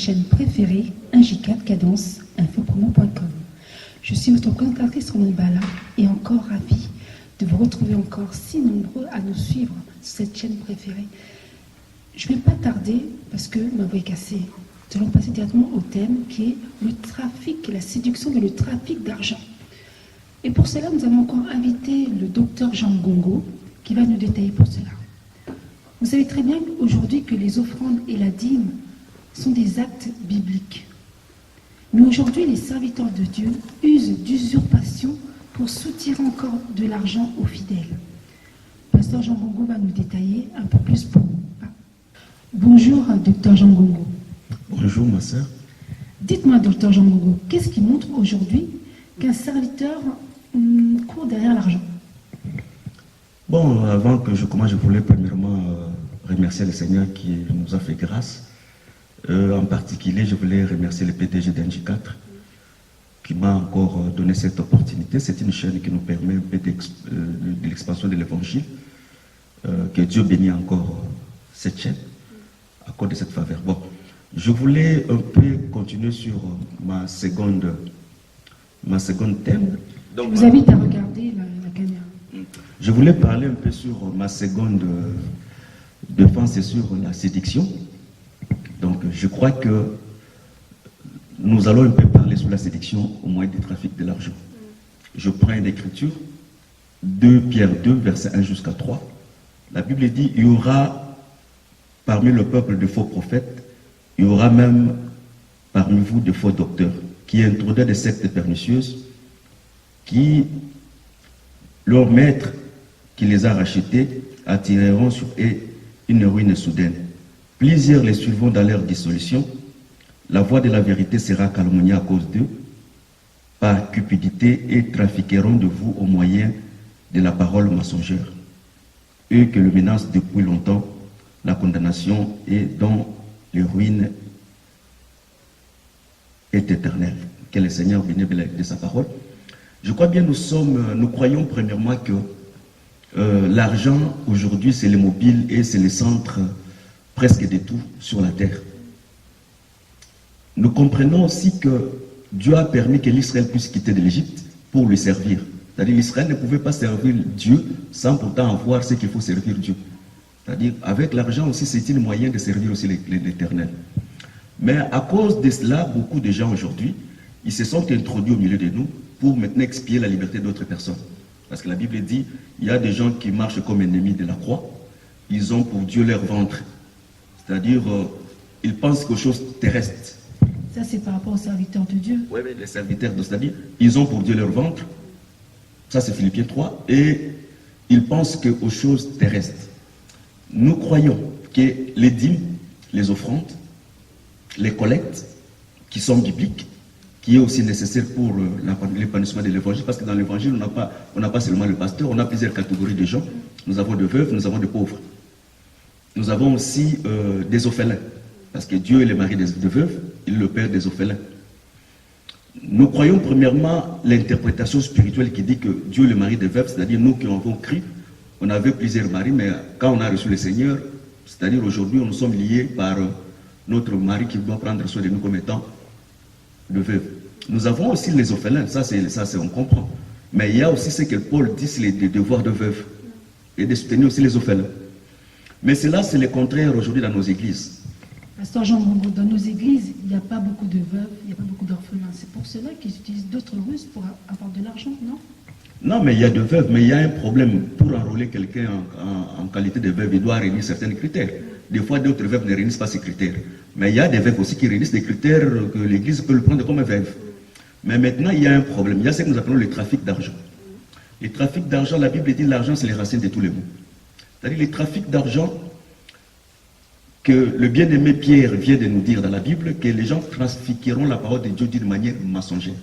chaîne préférée, 1J4 Cadence, infopromo.com. Je suis votre présentatrice Romain Bala et encore ravie de vous retrouver encore si nombreux à nous suivre sur cette chaîne préférée. Je ne vais pas tarder parce que ma voix est cassée. Nous allons passer directement au thème qui est le trafic, la séduction et le trafic d'argent. Et pour cela, nous avons encore invité le docteur Jean Ngongo qui va nous détailler pour cela. Vous savez très bien aujourd'hui que les offrandes et la dîme sont des actes bibliques. Mais aujourd'hui, les serviteurs de Dieu usent d'usurpation pour soutirer encore de l'argent aux fidèles. Pasteur Jean Ngongo va nous détailler un peu plus pour vous. Bonjour, docteur Jean Ngongo. Bonjour, ma sœur. Dites-moi, docteur Jean Ngongo, qu'est-ce qui montre aujourd'hui qu'un serviteur court derrière l'argent? Bon, avant que je commence, je voulais premièrement remercier le Seigneur qui nous a fait grâce. En particulier, je voulais remercier le PDG d'N.J4 qui m'a encore donné cette opportunité. C'est une chaîne qui nous permet un peu de l'expansion de l'évangile. Que Dieu bénisse encore cette chaîne à cause de cette faveur. Bon, je voulais un peu continuer sur ma seconde thème. Donc, je vous invite à regarder la caméra. Je voulais parler un peu sur ma seconde défense et sur la séduction. Donc, je crois que nous allons un peu parler sur la séduction au moyen du trafic de l'argent. Je prends une écriture, 2 Pierre 2, verset 1 jusqu'à 3. La Bible dit, il y aura parmi le peuple de faux prophètes, il y aura même parmi vous de faux docteurs qui introduisent des sectes pernicieuses, qui, leur maître qui les a rachetés, attireront sur eux une ruine soudaine. Plusieurs les suivront dans leur dissolution. La voix de la vérité sera calomniée à cause d'eux, par cupidité, et trafiqueront de vous au moyen de la parole mensongère. Eux que le menace depuis longtemps la condamnation et dont les ruines est éternelle. Que le Seigneur bénisse de sa parole. Je crois bien nous croyons premièrement que l'argent aujourd'hui c'est le mobile et c'est le centre presque de tout sur la terre. Nous comprenons aussi que Dieu a permis que l'Israël puisse quitter de l'Égypte pour lui servir. C'est-à-dire l'Israël ne pouvait pas servir Dieu sans pourtant avoir ce qu'il faut servir Dieu. C'est-à-dire avec l'argent aussi c'est un moyen de servir aussi l'Éternel. Mais à cause de cela, beaucoup de gens aujourd'hui, ils se sont introduits au milieu de nous pour maintenant expier la liberté d'autres personnes. Parce que la Bible dit, il y a des gens qui marchent comme ennemis de la croix, ils ont pour Dieu leur ventre. C'est-à-dire, ils pensent qu'aux choses terrestres. Ça, c'est par rapport aux serviteurs de Dieu. Oui, les serviteurs, c'est-à-dire, ils ont pour Dieu leur ventre. Ça, c'est Philippiens 3. Et ils pensent qu'aux choses terrestres. Nous croyons que les dîmes, les offrandes, les collectes, qui sont bibliques, qui est aussi nécessaire pour l'épanouissement de l'évangile, parce que dans l'évangile, on n'a pas seulement le pasteur, on a plusieurs catégories de gens. Nous avons des veuves, nous avons des pauvres. Nous avons aussi des orphelins, parce que Dieu est le mari des veuves, il est le père des orphelins. Nous croyons premièrement l'interprétation spirituelle qui dit que Dieu est le mari des veuves, c'est-à-dire nous qui avons cru, on avait plusieurs maris, mais quand on a reçu le Seigneur, c'est-à-dire aujourd'hui, nous sommes liés par notre mari qui doit prendre soin de nous comme étant de veuve. Nous avons aussi les orphelins, ça on comprend. Mais il y a aussi ce que Paul dit, c'est les devoirs de veuve. Et de soutenir aussi les orphelins. Mais cela, c'est le contraire aujourd'hui dans nos églises. Pasteur Jean Ngongo, dans nos églises, il n'y a pas beaucoup de veuves, il n'y a pas beaucoup d'orphelins. C'est pour cela qu'ils utilisent d'autres ruses pour avoir de l'argent, non? Non, mais il y a de veuves, mais il y a un problème. Pour enrôler quelqu'un en qualité de veuve, il doit réunir certains critères. Des fois, d'autres veuves ne réunissent pas ces critères. Mais il y a des veuves aussi qui réunissent des critères que l'Église peut le prendre comme veuve. Mais maintenant, il y a un problème. Il y a ce que nous appelons le trafic d'argent. Le trafic d'argent, la Bible dit l'argent, c'est les racines de tous les maux. C'est-à-dire le trafic d'argent que le bien-aimé Pierre vient de nous dire dans la Bible, que les gens trafiqueront la parole de Dieu d'une manière mensongère.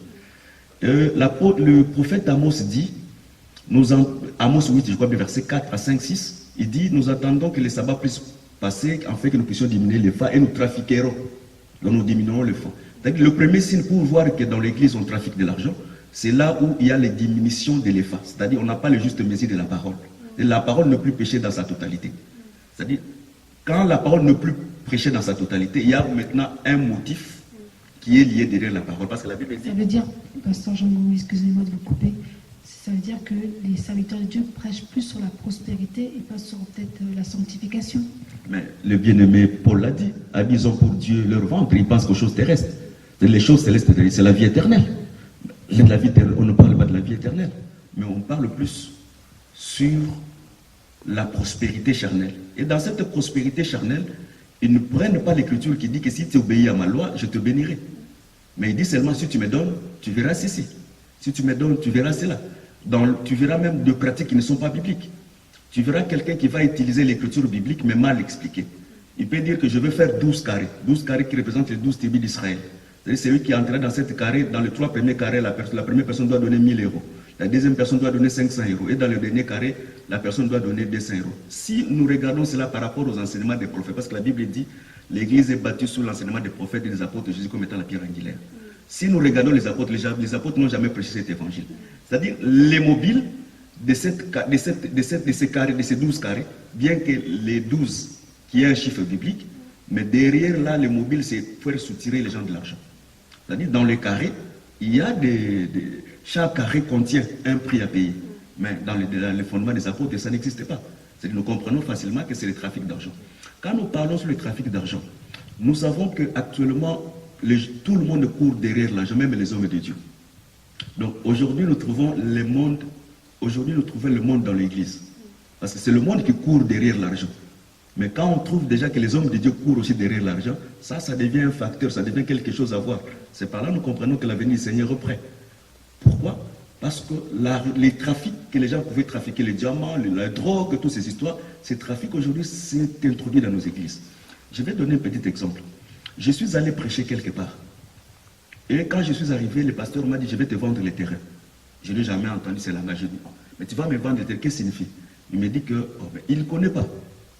Le prophète Amos dit, Amos 8, je crois, verset 4 à 5, 6, il dit, nous attendons que les sabbats puissent passer, en fait que nous puissions diminuer les fa et nous trafiquerons. Donc nous diminuerons le fa. Le premier signe pour voir que dans l'église on trafique de l'argent, c'est là où il y a les diminutions de l'EFA. C'est-à-dire on n'a pas le juste mesure de la parole ne plus pécher dans sa totalité. C'est-à-dire, quand la parole ne plus prêcher dans sa totalité. Il y a maintenant un motif qui est lié derrière la parole. Parce que la Bible dit... Ça veut dire, pasteur Jean-Louis, excusez-moi de vous couper, ça veut dire que les serviteurs de Dieu prêchent plus sur la prospérité et pas sur peut-être la sanctification. Mais le bien-aimé Paul l'a dit, avisons pour Dieu leur ventre, ils pensent aux choses terrestres. Les choses célestes, c'est la vie éternelle. La vie éternelle. On ne parle pas de la vie éternelle, mais on parle plus sur la prospérité charnelle. Et dans cette prospérité charnelle, ils ne prennent pas l'écriture qui dit que si tu obéis à ma loi, je te bénirai. Mais il dit seulement si tu me donnes, tu verras ceci. Si tu me donnes, tu verras cela. Tu verras même de pratiques qui ne sont pas bibliques. Tu verras quelqu'un qui va utiliser l'écriture biblique mais mal expliquée. Il peut dire que je veux faire 12 carrés. 12 carrés qui représentent les 12 tribus d'Israël. C'est celui qui est entré dans cette carré, dans les 3 premiers carrés, la première personne doit donner 1000 euros. La deuxième personne doit donner 500 euros. Et dans le dernier carré, la personne doit donner 200 euros. Si nous regardons cela par rapport aux enseignements des prophètes, parce que la Bible dit l'Église est bâtie sous l'enseignement des prophètes et des apôtres de Jésus comme étant la pierre angulaire. Si nous regardons les apôtres n'ont jamais prêché cet évangile. C'est-à-dire les mobiles de ces 12 carrés, bien que les 12 qui est un chiffre biblique, mais derrière là, les mobiles, c'est faire soutirer les gens de l'argent. C'est-à-dire dans les carrés, il y a chaque carré contient un prix à payer. Mais dans les fondements des apôtres, ça n'existe pas. C'est-à-dire nous comprenons facilement que c'est le trafic d'argent. Quand nous parlons sur le trafic d'argent, nous savons qu'actuellement, tout le monde court derrière l'argent, même les hommes de Dieu. Donc aujourd'hui, nous trouvons le monde dans l'Église. Parce que c'est le monde qui court derrière l'argent. Mais quand on trouve déjà que les hommes de Dieu courent aussi derrière l'argent, ça devient un facteur, ça devient quelque chose à voir. C'est par là que nous comprenons que l'avenir du Seigneur est prêt. Pourquoi? Parce que les trafics que les gens pouvaient trafiquer, les diamants, la drogue, toutes ces histoires, ces trafics aujourd'hui s'est introduit dans nos églises. Je vais donner un petit exemple. Je suis allé prêcher quelque part. Et quand je suis arrivé, le pasteur m'a dit, je vais te vendre les terrains. Je n'ai jamais entendu ce langage. Je dis, mais tu vas me vendre les terrains, qu'est-ce que ça signifie? Il me dit que, il ne connaît pas.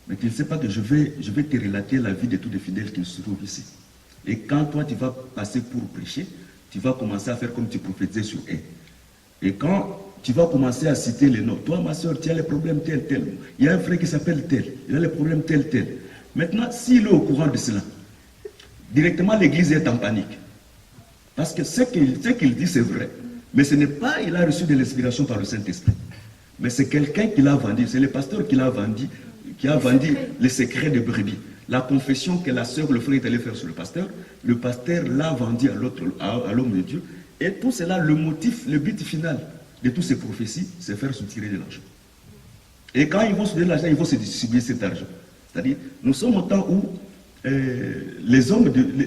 Mais tu ne sais pas que je vais te relater la vie de tous les fidèles qui se trouvent ici. Et quand toi, tu vas passer pour prêcher, tu vas commencer à faire comme tu prophétisais sur eux. Et quand tu vas commencer à citer les noms, toi, ma soeur, tu as les problèmes tel, tel. Il y a un frère qui s'appelle tel, il a les problèmes tel, tel. Maintenant, s'il est au courant de cela, directement l'église est en panique. Parce que ce qu'il dit, c'est vrai. Mais ce n'est pas, il a reçu de l'inspiration par le Saint-Esprit. Mais c'est quelqu'un qui l'a vendu, c'est le pasteur qui l'a vendu, qui a vendu les secrets de brebis. La confession que la sœur, le frère est allé faire sur le pasteur l'a vendu à l'homme de Dieu. Et tout cela, le motif, le but final de toutes ces prophéties, c'est faire soutirer de l'argent. Et quand ils vont soutirer de l'argent, ils vont se distribuer cet argent. C'est-à-dire, nous sommes au temps où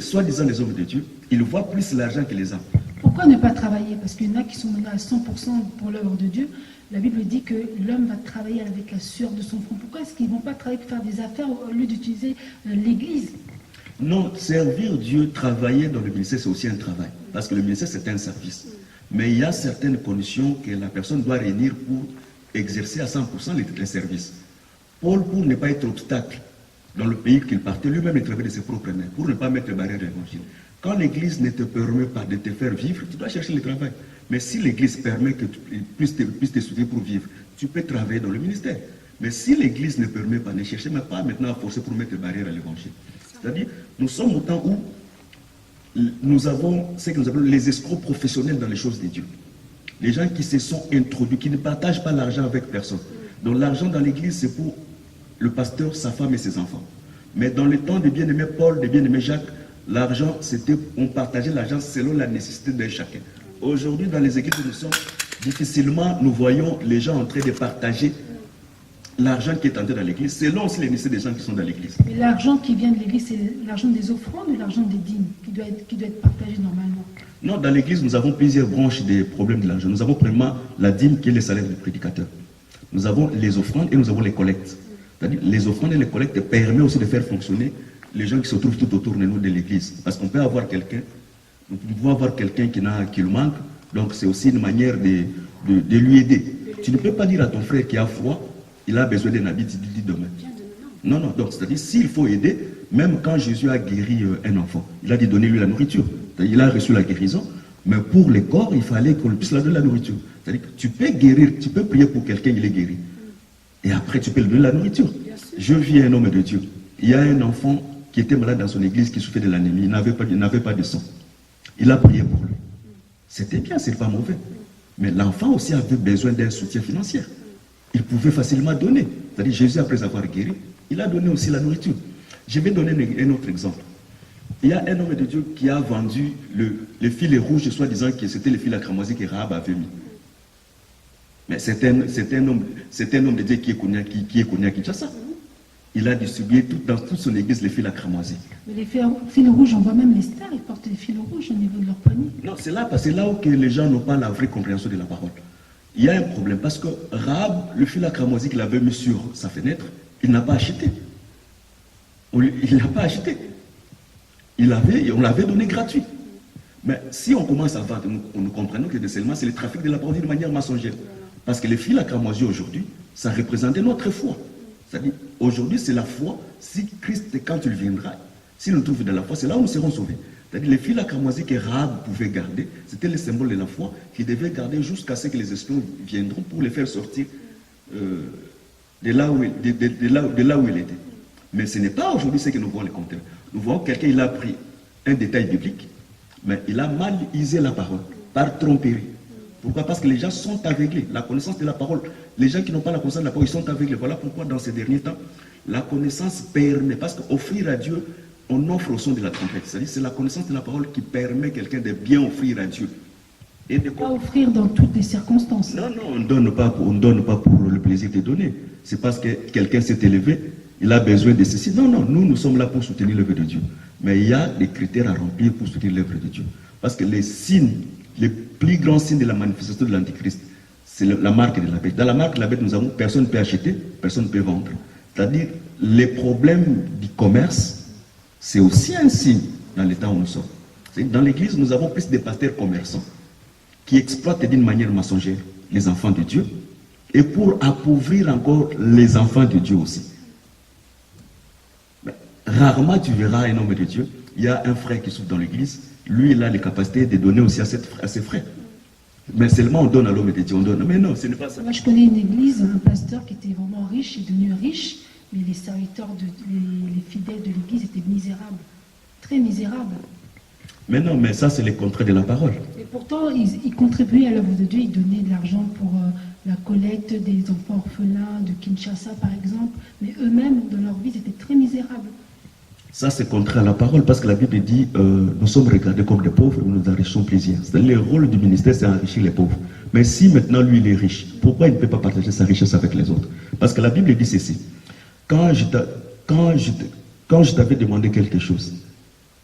soi-disant les hommes de Dieu, ils voient plus l'argent que les âmes. Pourquoi ne pas travailler? Parce qu'il y en a qui sont menés à 100% pour l'œuvre de Dieu. La Bible dit que l'homme va travailler avec la sueur de son front. Pourquoi est-ce qu'ils ne vont pas travailler pour faire des affaires au lieu d'utiliser l'Église? Non, servir Dieu, travailler dans le ministère, c'est aussi un travail. Parce que le ministère, c'est un service. Mais il y a certaines conditions que la personne doit réunir pour exercer à 100% les services. Paul, pour ne pas être obstacle dans le pays qu'il partait, lui-même il travaillait de ses propres mains, pour ne pas mettre barrière à l'évangile. Quand l'Église ne te permet pas de te faire vivre, tu dois chercher le travail. Mais si l'Église permet que tu puisses te soutenir pour vivre, tu peux travailler dans le ministère. Mais si l'Église ne permet pas, ne cherchez même pas maintenant à forcer pour mettre barrière à l'évangile. C'est-à-dire, nous sommes au temps où nous avons ce que nous appelons les escrocs professionnels dans les choses de Dieu. Les gens qui se sont introduits, qui ne partagent pas l'argent avec personne. Donc l'argent dans l'Église, c'est pour le pasteur, sa femme et ses enfants. Mais dans le temps de bien-aimé Paul, de bien-aimé Jacques, l'argent, on partageait l'argent selon la nécessité de chacun. Aujourd'hui, dans les églises où nous sommes, difficilement, nous voyons les gens en train de partager l'argent qui est entré dans l'église, selon aussi les nécessités des gens qui sont dans l'église. Mais l'argent qui vient de l'église, c'est l'argent des offrandes ou l'argent des dîmes qui doit être partagé normalement? Non, dans l'église, nous avons plusieurs branches des problèmes de l'argent. Nous avons premièrement la dîme qui est le salaire du prédicateur. Nous avons les offrandes et nous avons les collectes. C'est-à-dire les offrandes et les collectes permettent aussi de faire fonctionner les gens qui se trouvent tout autour de nous de l'église. Parce qu'on peut avoir quelqu'un, nous pouvons avoir quelqu'un qui le manque, donc c'est aussi une manière de lui aider. Tu ne peux pas dire à ton frère qui a froid, il a besoin d'un habit, tu lui dis demain. Non, non, donc c'est-à-dire s'il faut aider, même quand Jésus a guéri un enfant, il a dit donnez-lui la nourriture. Il a reçu la guérison, mais pour le corps, il fallait qu'on puisse lui donner la nourriture. C'est-à-dire que tu peux guérir, tu peux prier pour quelqu'un, il est guéri. Et après, tu peux lui donner la nourriture. Je vis un homme de Dieu. Il y a un enfant qui était malade dans son église, qui souffrait de l'anémie, il n'avait pas de sang. Il a prié pour lui. C'était bien, c'est pas mauvais. Mais l'enfant aussi avait besoin d'un soutien financier. Il pouvait facilement donner. C'est-à-dire Jésus, après avoir guéri, il a donné aussi la nourriture. Je vais donner un autre exemple. Il y a un homme de Dieu qui a vendu le filet rouge, soi-disant que c'était le filet à cramoisi que Rahab avait mis. Mais c'est un homme de Dieu qui est connu à Kinshasa. Il a distribué dans toute son église les fils à cramoisi. Mais les fils rouges, on voit même les stars, ils portent des fils rouges au niveau de leur poignet. Non, c'est là où que les gens n'ont pas la vraie compréhension de la parole. Il y a un problème parce que Rahab, le fil à cramoisi qu'il avait mis sur sa fenêtre, il n'a pas acheté. Il n'a pas acheté. On l'avait donné gratuit. Mais si on commence à vendre, nous comprenons que seulement c'est le trafic de la parole d'une manière mensongère. Parce que les fils à cramoisi aujourd'hui, ça représentait notre foi. C'est-à-dire, aujourd'hui, c'est la foi. Si Christ, quand il viendra, s'il nous trouve dans la foi, c'est là où nous serons sauvés. C'est-à-dire, les fils à cramoisi que Rahab pouvait garder, c'était le symbole de la foi qu'il devait garder jusqu'à ce que les espions viendront pour les faire sortir de là où il était. Mais ce n'est pas aujourd'hui ce que nous voyons les compteurs. Nous voyons quelqu'un, il a pris un détail biblique, mais il a mal usé la parole, par tromperie. Pourquoi? Parce que les gens sont aveuglés. La connaissance de la parole, les gens qui n'ont pas la connaissance de la parole, ils sont aveuglés. Voilà pourquoi dans ces derniers temps, la connaissance permet, parce qu'offrir à Dieu, on offre au son de la trompette. C'est-à-dire c'est la connaissance de la parole qui permet quelqu'un de bien offrir à Dieu. Et de pas offrir dans toutes les circonstances. Non, on ne donne pas pour le plaisir de donner. C'est parce que quelqu'un s'est élevé, il a besoin de ceci. Non, nous sommes là pour soutenir l'œuvre de Dieu. Mais il y a des critères à remplir pour soutenir l'œuvre de Dieu. Parce que les signes, les plus grands signes de la manifestation de l'Antichrist, c'est la marque de la bête. Dans la marque de la bête, nous avons personne ne peut acheter, personne ne peut vendre. C'est-à-dire, les problèmes du commerce, c'est aussi un signe dans l'état où nous sommes. Dans l'église, nous avons plus de pasteurs commerçants qui exploitent d'une manière mensongère les enfants de Dieu et pour appauvrir encore les enfants de Dieu aussi. Mais rarement tu verras un homme de Dieu. Il y a un frère qui souffre dans l'église. Lui, il a les capacités de donner aussi à ses frères. Mais seulement on donne à l'homme de Dieu, on donne. Mais non, ce n'est pas ça. Moi, je connais une église, un pasteur qui était vraiment riche, est devenu riche, mais les serviteurs, les fidèles de l'église étaient misérables, très misérables. Mais non, mais ça, c'est le contraire de la parole. Et pourtant, ils contribuaient à l'œuvre de Dieu, ils donnaient de l'argent pour la collecte des enfants orphelins de Kinshasa, par exemple, mais eux-mêmes, dans leur vie, ils étaient très misérables. Ça, c'est contraire à la parole, parce que la Bible dit nous sommes regardés comme des pauvres, nous nous enrichissons plaisir. Le rôle du ministère, c'est enrichir les pauvres. Mais si maintenant, lui, il est riche, pourquoi il ne peut pas partager sa richesse avec les autres? Parce que la Bible dit ceci. Quand je t'avais demandé quelque chose,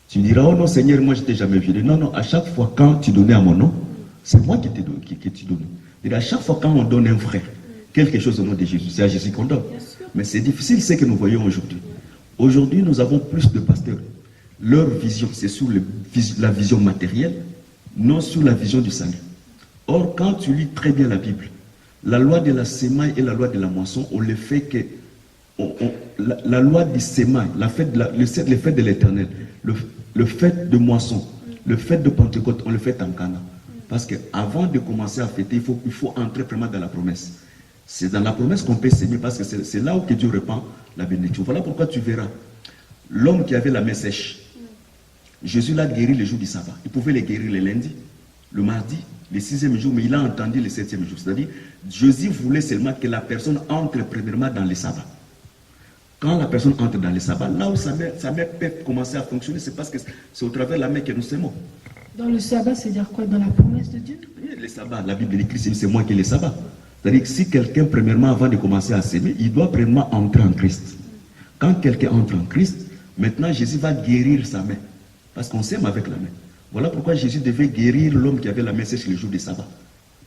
tu me diras, oh non, Seigneur, moi, je ne t'ai jamais violé. Non, à chaque fois, quand tu donnais à mon nom, c'est moi qui tu donnes. Et à chaque fois, quand on donne un frère quelque chose au nom de Jésus, c'est à Jésus qu'on donne. Mais c'est difficile, ce que nous voyons aujourd'hui. Aujourd'hui, nous avons plus de pasteurs. Leur vision, c'est sur la vision matérielle, non sur la vision du salut. Or, quand tu lis très bien la Bible, la loi de la semaille et la loi de la moisson, on le fait que la loi du semaille, le fait de l'éternel, le fait de moisson, le fait de Pentecôte, on le fait en Cana. Parce qu'avant de commencer à fêter, il faut entrer vraiment dans la promesse. C'est dans la promesse qu'on peut s'aimer parce que c'est là où que Dieu répand la bénédiction. Voilà pourquoi tu verras l'homme qui avait la main sèche. Jésus l'a guéri le jour du sabbat. Il pouvait les guérir le lundi, le mardi, le 6e jour, mais il a entendu le 7e jour. C'est-à-dire, Jésus voulait seulement que la personne entre premièrement dans le sabbat. Quand la personne entre dans le sabbat, là où sa main peut commencer à fonctionner, c'est parce que c'est au travers de la main que nous s'aimons. Dans le sabbat, c'est-à-dire quoi? Dans la promesse de Dieu? Le sabbat, la Bible écrit, c'est moi qui ai le sabbat. C'est-à-dire que si quelqu'un, premièrement, avant de commencer à s'aimer, il doit premièrement entrer en Christ. Quand quelqu'un entre en Christ, maintenant Jésus va guérir sa main. Parce qu'on s'aime avec la main. Voilà pourquoi Jésus devait guérir l'homme qui avait la main sèche le jour du sabbat.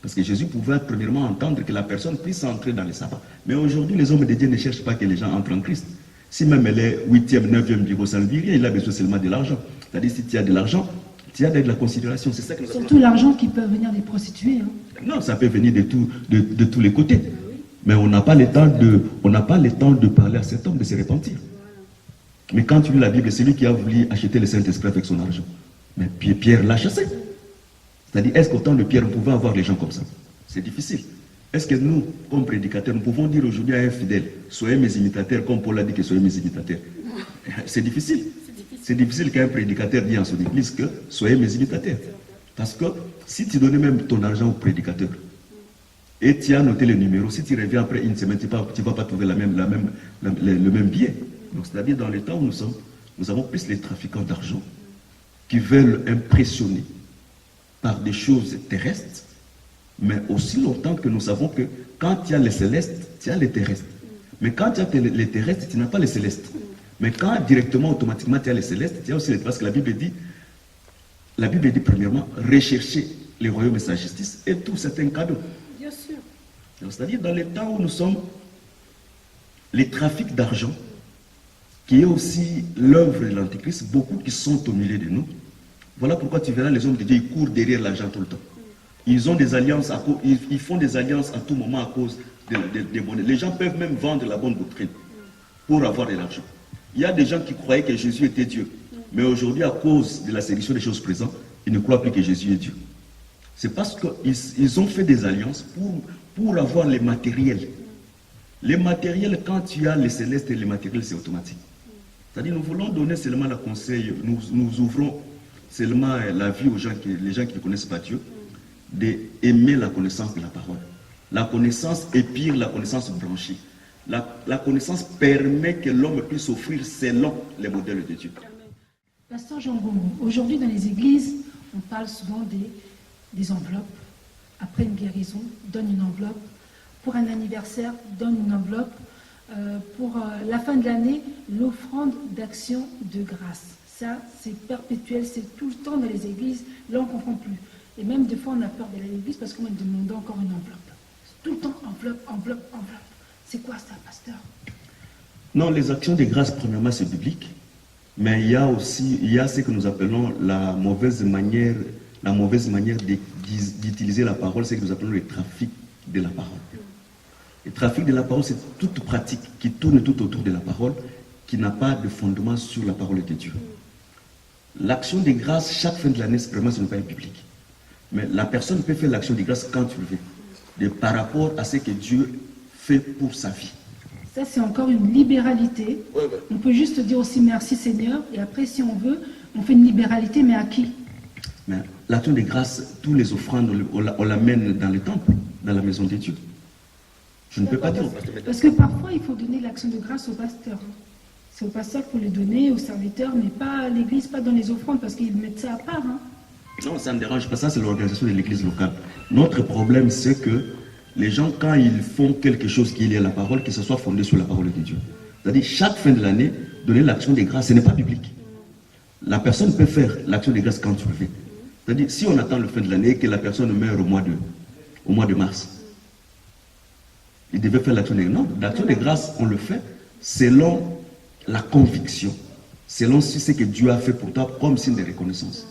Parce que Jésus pouvait premièrement entendre que la personne puisse entrer dans le sabbat. Mais aujourd'hui, les hommes de Dieu ne cherchent pas que les gens entrent en Christ. Si même elle est 8e, 9e bureau, ça ne veut rien, il a besoin seulement de l'argent. C'est-à-dire si tu as de l'argent, tu as de la considération. C'est ça que nous surtout l'argent qui peut venir des prostituées. Non, ça peut venir de tous les côtés. Mais on n'a pas le temps de parler à cet homme, de se repentir. Mais quand tu lis la Bible, c'est lui qui a voulu acheter le Saint-Esprit avec son argent. Mais Pierre l'a chassé. C'est-à-dire, est-ce qu'au temps de Pierre, on pouvait avoir les gens comme ça? C'est difficile. Est-ce que nous, comme prédicateurs, nous pouvons dire aujourd'hui à un fidèle, soyez mes imitateurs, comme Paul a dit que soyez mes imitateurs? C'est difficile. C'est difficile qu'un prédicateur dise en son église que soyez mes imitateurs. Parce que si tu donnais même ton argent au prédicateur et tu as noté le numéro, si tu reviens après une semaine, tu ne vas pas trouver le même billet. Donc, c'est-à-dire, dans les temps où nous sommes, nous avons plus les trafiquants d'argent qui veulent impressionner par des choses terrestres, mais aussi longtemps que nous savons que quand tu as les célestes, tu as les terrestres. Mais quand tu as les terrestres, tu n'as pas les célestes. Mais quand directement, automatiquement, tu as les célestes, tu as aussi les... Parce que la Bible dit premièrement, rechercher les royaumes et sa justice, et tout, c'est un cadeau. Bien sûr. C'est-à-dire, dans les temps où nous sommes, les trafics d'argent, qui est aussi l'œuvre de l'Antéchrist, beaucoup qui sont au milieu de nous. Voilà pourquoi tu verras les hommes de Dieu, ils courent derrière l'argent tout le temps. Ils ont des alliances, ils font des alliances à tout moment à cause des bonnets. Les gens peuvent même vendre la bonne doctrine pour avoir de l'argent. Il y a des gens qui croyaient que Jésus était Dieu. Mais aujourd'hui, à cause de la séduction des choses présentes, ils ne croient plus que Jésus est Dieu. C'est parce qu'ils ont fait des alliances pour avoir les matériels. Les matériels, quand tu as les célestes et les matériels, c'est automatique. C'est-à-dire, nous voulons donner seulement le conseil, nous ouvrons seulement la vie aux gens les gens qui ne connaissent pas Dieu, d'aimer la connaissance de la parole. La connaissance est pire, la connaissance blanchie. La connaissance permet que l'homme puisse offrir selon les modèles de Dieu. Pasteur Jean Beaumont, aujourd'hui dans les églises, on parle souvent des enveloppes. Après une guérison, donne une enveloppe. Pour un anniversaire, donne une enveloppe. Pour la fin de l'année, l'offrande d'action de grâce. Ça, c'est perpétuel, c'est tout le temps dans les églises. Là, on ne comprend plus. Et même des fois, on a peur d'aller à l'église parce qu'on va demander encore une enveloppe. Tout le temps, enveloppe, enveloppe, enveloppe. C'est quoi ça, pasteur? Non, les actions de grâce, premièrement, c'est biblique. Mais il y a ce que nous appelons la mauvaise manière d'utiliser la parole, c'est que nous appelons le trafic de la parole. Le trafic de la parole, c'est toute pratique qui tourne tout autour de la parole, qui n'a pas de fondement sur la parole de Dieu. L'action de grâce, chaque fin de l'année, vraiment, ce n'est pas biblique. Mais la personne peut faire l'action de grâce quand tu le veux, par rapport à ce que Dieu fait pour sa vie. Ça, c'est encore une libéralité. Ouais. On peut juste dire aussi merci Seigneur, et après, si on veut, on fait une libéralité, mais à qui? Mais l'action de grâce, tous les offrandes, on l'amène dans le temple, dans la maison de Dieu. Je ne peux pas dire au pasteur. Parce que parfois, il faut donner l'action de grâce au pasteur. C'est au pasteur qu'il faut le donner, au serviteur, mais pas à l'église, pas dans les offrandes, parce qu'ils mettent ça à part. Hein. Non, ça ne dérange pas. Ça, c'est l'organisation de l'église locale. Notre problème, c'est que les gens, quand ils font quelque chose qui est lié à la parole, que ce soit fondé sur la parole de Dieu. C'est-à-dire, chaque fin de l'année, donner l'action de grâce, ce n'est pas biblique. La personne peut faire l'action de grâce quand tu le veux. C'est-à-dire, si on attend le fin de l'année et que la personne meurt au mois de mars, il devait faire l'action de grâce. Non, l'action de grâce, on le fait selon la conviction, selon ce que Dieu a fait pour toi comme signe de reconnaissance.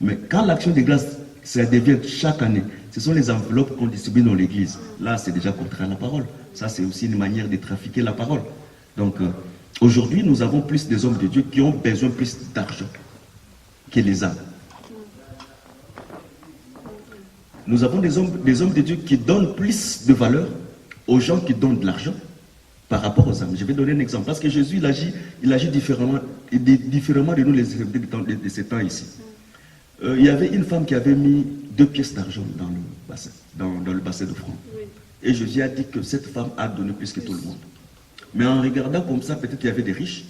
Mais quand l'action de grâce, ça devient chaque année, ce sont les enveloppes qu'on distribue dans l'église. Là, c'est déjà contraire à la parole. Ça, c'est aussi une manière de trafiquer la parole. Donc, aujourd'hui, nous avons plus des hommes de Dieu qui ont besoin plus d'argent que les âmes. Nous avons des hommes de Dieu qui donnent plus de valeur aux gens qui donnent de l'argent par rapport aux âmes. Je vais donner un exemple. Parce que Jésus, il agit différemment de nous, les héritiers de ces temps ici. Il y avait une femme qui avait mis 2 pièces d'argent dans le bassin d'offrande. Oui. Et Jésus a dit que cette femme a donné plus que tout le monde. Mais en regardant comme ça, peut-être qu'il y avait des riches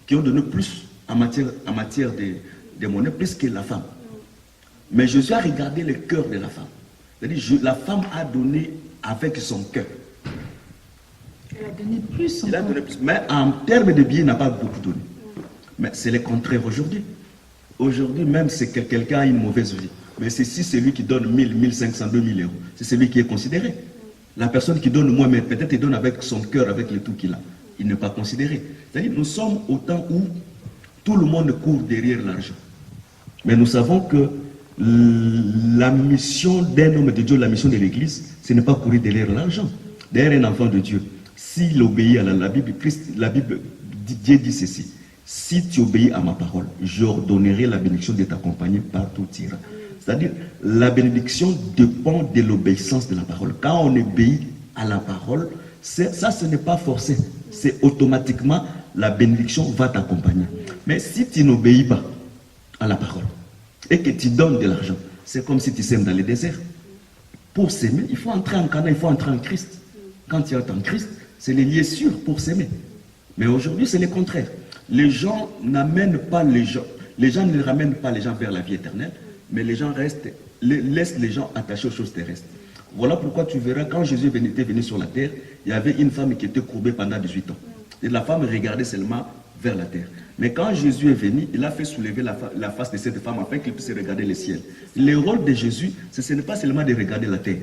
qui ont donné plus en matière de monnaie, plus que la femme. Mais Jésus a regardé le cœur de la femme. C'est-à-dire, la femme a donné avec son cœur. Elle a donné plus. Elle a donné plus. Mais en termes de billets, il n'a pas beaucoup donné. Mais c'est le contraire aujourd'hui. Aujourd'hui, même si quelqu'un a une mauvaise vie, mais c'est si celui qui donne 1000, 1500, 2000 euros, c'est celui qui est considéré. La personne qui donne moins, mais peut-être il donne avec son cœur, avec le tout qu'il a. Il n'est pas considéré. C'est-à-dire, nous sommes au temps où tout le monde court derrière l'argent. Mais nous savons que la mission d'un homme de Dieu, la mission de l'Église, ce n'est pas courir derrière l'argent. Derrière un enfant de Dieu, s'il obéit à la Bible, Dieu dit ceci: si tu obéis à ma parole, j'ordonnerai la bénédiction de t'accompagner partout où tu iras. C'est-à-dire, la bénédiction dépend de l'obéissance de la parole. Quand on obéit à la parole, ça, ce n'est pas forcé. C'est automatiquement, la bénédiction va t'accompagner. Mais si tu n'obéis pas à la parole et que tu donnes de l'argent, c'est comme si tu sèmes dans le désert. Pour s'aimer, il faut entrer en Canaan, il faut entrer en Christ. Quand tu entres en Christ, c'est les liens sûrs pour s'aimer. Mais aujourd'hui, c'est le contraire. Les gens n'amènent pas les gens ne ramènent pas les gens vers la vie éternelle, mais les gens laissent les gens attachés aux choses terrestres. Voilà pourquoi tu verras, quand Jésus était venu sur la terre, il y avait une femme qui était courbée pendant 18 ans. Et la femme regardait seulement vers la terre. Mais quand Jésus est venu, il a fait soulever la face de cette femme afin qu'elle puisse regarder le ciel. Le rôle de Jésus, ce n'est pas seulement de regarder la terre.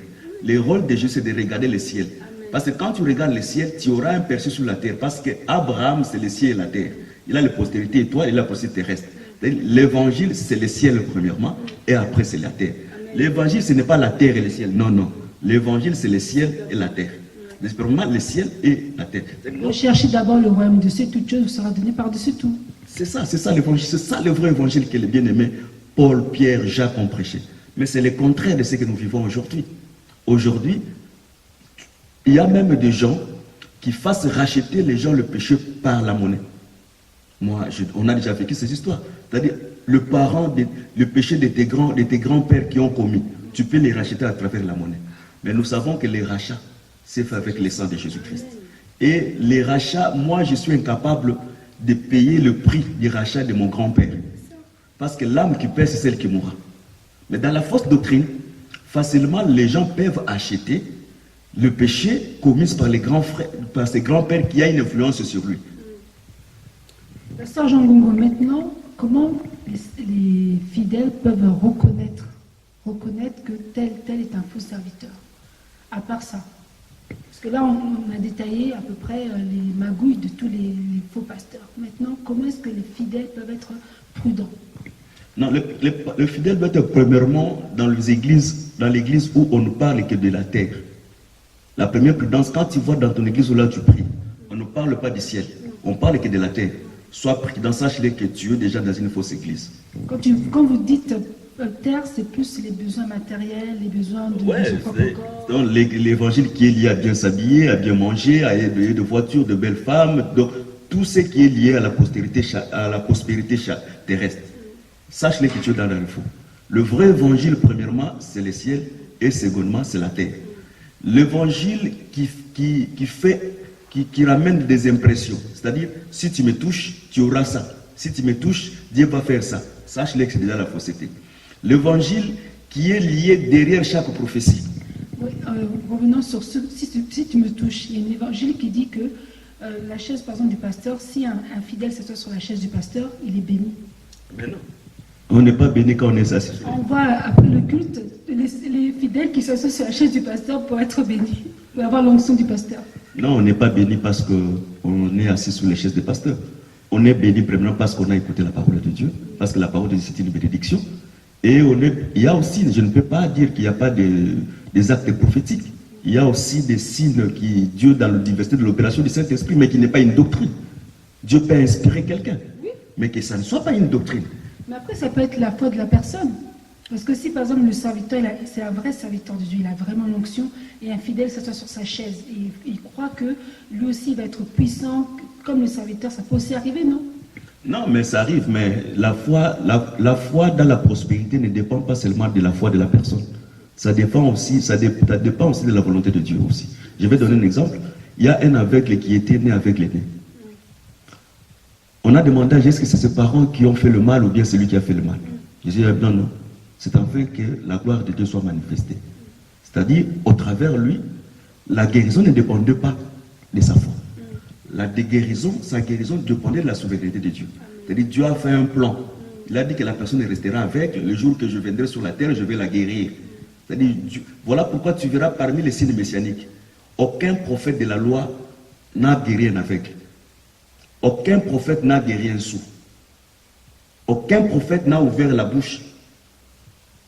Le rôle de Jésus, c'est de regarder le ciel. Parce que quand tu regardes le ciel, tu auras un perçu sur la terre. Parce que Abraham, c'est le ciel et la terre. Il a la postérité et toi, il a la postérité terrestre. L'évangile, c'est le ciel premièrement, et après c'est la terre. L'évangile, ce n'est pas la terre et le ciel. Non, non. L'évangile, c'est le ciel et la terre. Premièrement, le ciel et la terre. Recherchez d'abord le royaume de Dieu, toute chose vous sera donnée par-dessus tout. C'est ça l'évangile. C'est ça le vrai évangile que les bien-aimés Paul, Pierre, Jacques ont prêché. Mais c'est le contraire de ce que nous vivons aujourd'hui. Aujourd'hui, il y a même des gens qui fassent racheter les gens le péché par la monnaie. Moi, on a déjà vécu ces histoires. C'est-à-dire, le péché de tes grands-pères qui ont commis, tu peux les racheter à travers la monnaie. Mais nous savons que les rachats, c'est fait avec le sang de Jésus-Christ. Et les rachats, moi, je suis incapable de payer le prix du rachat de mon grand-père. Parce que l'âme qui paie, c'est celle qui mourra. Mais dans la fausse doctrine, facilement, les gens peuvent acheter le péché commis par les grands frères, par ses grands-pères qui a une influence sur lui. Pasteur Jean Ngongo, maintenant, comment les fidèles peuvent reconnaître que tel est un faux serviteur, à part ça? Parce que là, on a détaillé à peu près les magouilles de tous les faux pasteurs. Maintenant, comment est-ce que les fidèles peuvent être prudents? Non, le fidèle doit être premièrement dans l'église où on ne parle que de la terre. La première prudence, quand tu vois dans ton église où là tu pries, on ne parle pas du ciel, on parle que de la terre. Sois prudent, sache-le que tu es déjà dans une fausse église. Quand vous dites terre, c'est plus les besoins matériels, les besoins de son propre corps. Donc l'évangile qui est lié à bien s'habiller, à bien manger, à aider de voitures, de belles femmes, donc tout ce qui est lié à la prospérité terrestre. Sache-le que tu es dans le faux. Le vrai évangile, premièrement, c'est le ciel, et secondement, c'est la terre. L'évangile qui ramène des impressions, c'est-à-dire, si tu me touches, tu auras ça. Si tu me touches, Dieu va faire ça. Sache-le que c'est déjà la fausseté. L'évangile qui est lié derrière chaque prophétie. Oui, revenons sur ce, si tu me touches, il y a un évangile qui dit que la chaise, par exemple, du pasteur, si un fidèle s'assoit sur la chaise du pasteur, il est béni. Mais non. On n'est pas béni quand on est assis. On voit après le culte, les fidèles qui s'assoient sur la chaise du pasteur pour être bénis, pour avoir l'onction du pasteur. Non, on n'est pas béni parce qu'on est assis sur les chaises du pasteur. On est béni premièrement parce qu'on a écouté la parole de Dieu, parce que la parole de Dieu c'est une bénédiction. Et il y a aussi, je ne peux pas dire qu'il n'y a pas des actes prophétiques. Il y a aussi des signes qui Dieu dans la diversité de l'opération du Saint-Esprit, mais qui n'est pas une doctrine. Dieu peut inspirer quelqu'un, mais que ça ne soit pas une doctrine. Mais après, ça peut être la foi de la personne. Parce que si, par exemple, le serviteur, c'est un vrai serviteur de Dieu, il a vraiment l'onction, et un fidèle s'assoit sur sa chaise, et il croit que lui aussi va être puissant, comme le serviteur, ça peut aussi arriver, non? Non, mais ça arrive, mais la foi dans la prospérité ne dépend pas seulement de la foi de la personne. Ça dépend aussi de la volonté de Dieu aussi. Je vais donner un exemple. Il y a un aveugle qui était né aveugle. On a demandé à Jésus, est-ce que c'est ses parents qui ont fait le mal ou bien c'est lui qui a fait le mal? Jésus a dit non, non. C'est en fait que la gloire de Dieu soit manifestée. C'est-à-dire, au travers lui, la guérison ne dépendait pas de sa foi. Sa guérison dépendait de la souveraineté de Dieu. C'est-à-dire, Dieu a fait un plan. Il a dit que la personne restera avec. Le jour que je viendrai sur la terre, je vais la guérir. C'est-à-dire, voilà pourquoi tu verras parmi les signes messianiques, aucun prophète de la loi n'a guéri un aveugle. Aucun prophète n'a guéri un sourd. Aucun prophète n'a ouvert la bouche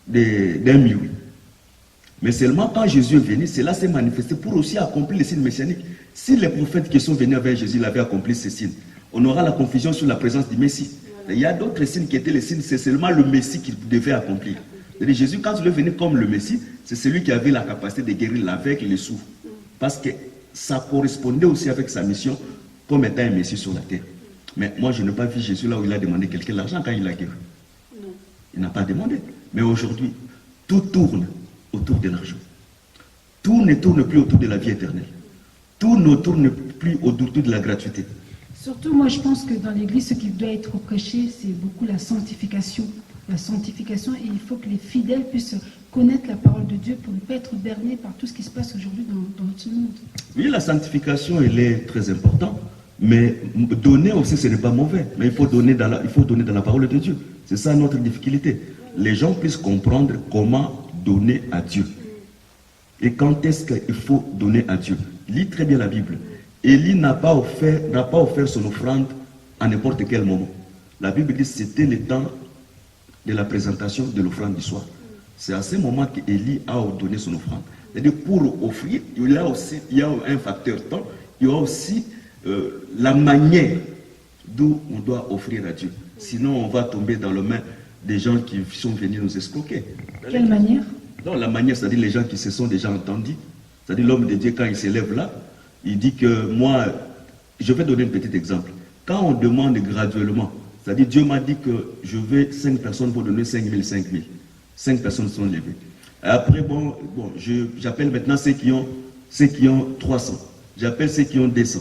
d'un muet. Mais seulement quand Jésus est venu, cela s'est manifesté pour aussi accomplir les signes messianiques. Si les prophètes qui sont venus avec Jésus l'avaient accompli ces signes, on aura la confusion sur la présence du Messie. Il y a d'autres signes qui étaient les signes, c'est seulement le Messie qui devait accomplir. C'est-à-dire Jésus, quand il est venu comme le Messie, c'est celui qui avait la capacité de guérir l'aveugle et les sourds. Parce que ça correspondait aussi avec sa mission comme étant un Messie sur la terre. Mais moi, je n'ai pas vu Jésus là où il a demandé quelqu'un l'argent quand il a guéri. Non. Il n'a pas demandé. Mais aujourd'hui, tout tourne autour de l'argent. Tout ne tourne plus autour de la vie éternelle. Tout ne tourne plus autour de la gratuité. Surtout, moi, je pense que dans l'Église, ce qui doit être prêché, c'est beaucoup la sanctification. La sanctification, et il faut que les fidèles puissent connaître la parole de Dieu pour ne pas être bernés par tout ce qui se passe aujourd'hui dans notre monde. Oui, la sanctification, elle est très importante. Mais donner aussi, ce n'est pas mauvais. Mais il faut donner dans la parole de Dieu. C'est ça notre difficulté. Les gens puissent comprendre comment donner à Dieu. Et quand est-ce qu'il faut donner à Dieu? Lis très bien la Bible. Élie n'a pas offert son offrande à n'importe quel moment. La Bible dit que c'était le temps de la présentation de l'offrande du soir. C'est à ce moment qu'Élie a donné son offrande. C'est-à-dire pour offrir, il y a un facteur temps, il y a aussi la manière d'où on doit offrir à Dieu. Sinon, on va tomber dans les mains des gens qui sont venus nous escroquer. Quelle manière? Non, la manière, c'est-à-dire les gens qui se sont déjà entendus. C'est-à-dire l'homme de Dieu, quand il s'élève là, il dit que moi, je vais donner un petit exemple. Quand on demande graduellement, c'est-à-dire Dieu m'a dit que je veux 5 personnes pour donner 5 000, 5 000. 5 personnes sont levées. Après, j'appelle maintenant ceux qui ont 300. J'appelle ceux qui ont 200.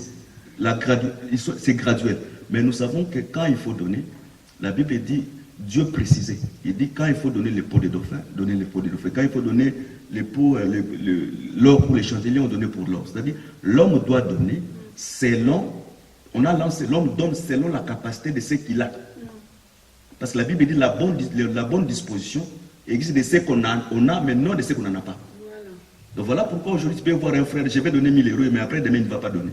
C'est graduel. Mais nous savons que quand il faut donner, la Bible dit, Dieu précisait. Il dit quand il faut donner les pots de dauphin, donner les pots de dauphin. Quand il faut donner les pots, l'or pour les chandeliers, on donne pour l'or. C'est-à-dire, l'homme doit donner selon, l'homme donne selon la capacité de ce qu'il a. Parce que la Bible dit la bonne disposition existe de ce qu'on a, mais non de ce qu'on n'en a pas. Donc voilà pourquoi aujourd'hui tu peux voir un frère, je vais donner 1000 euros, mais après demain il ne va pas donner.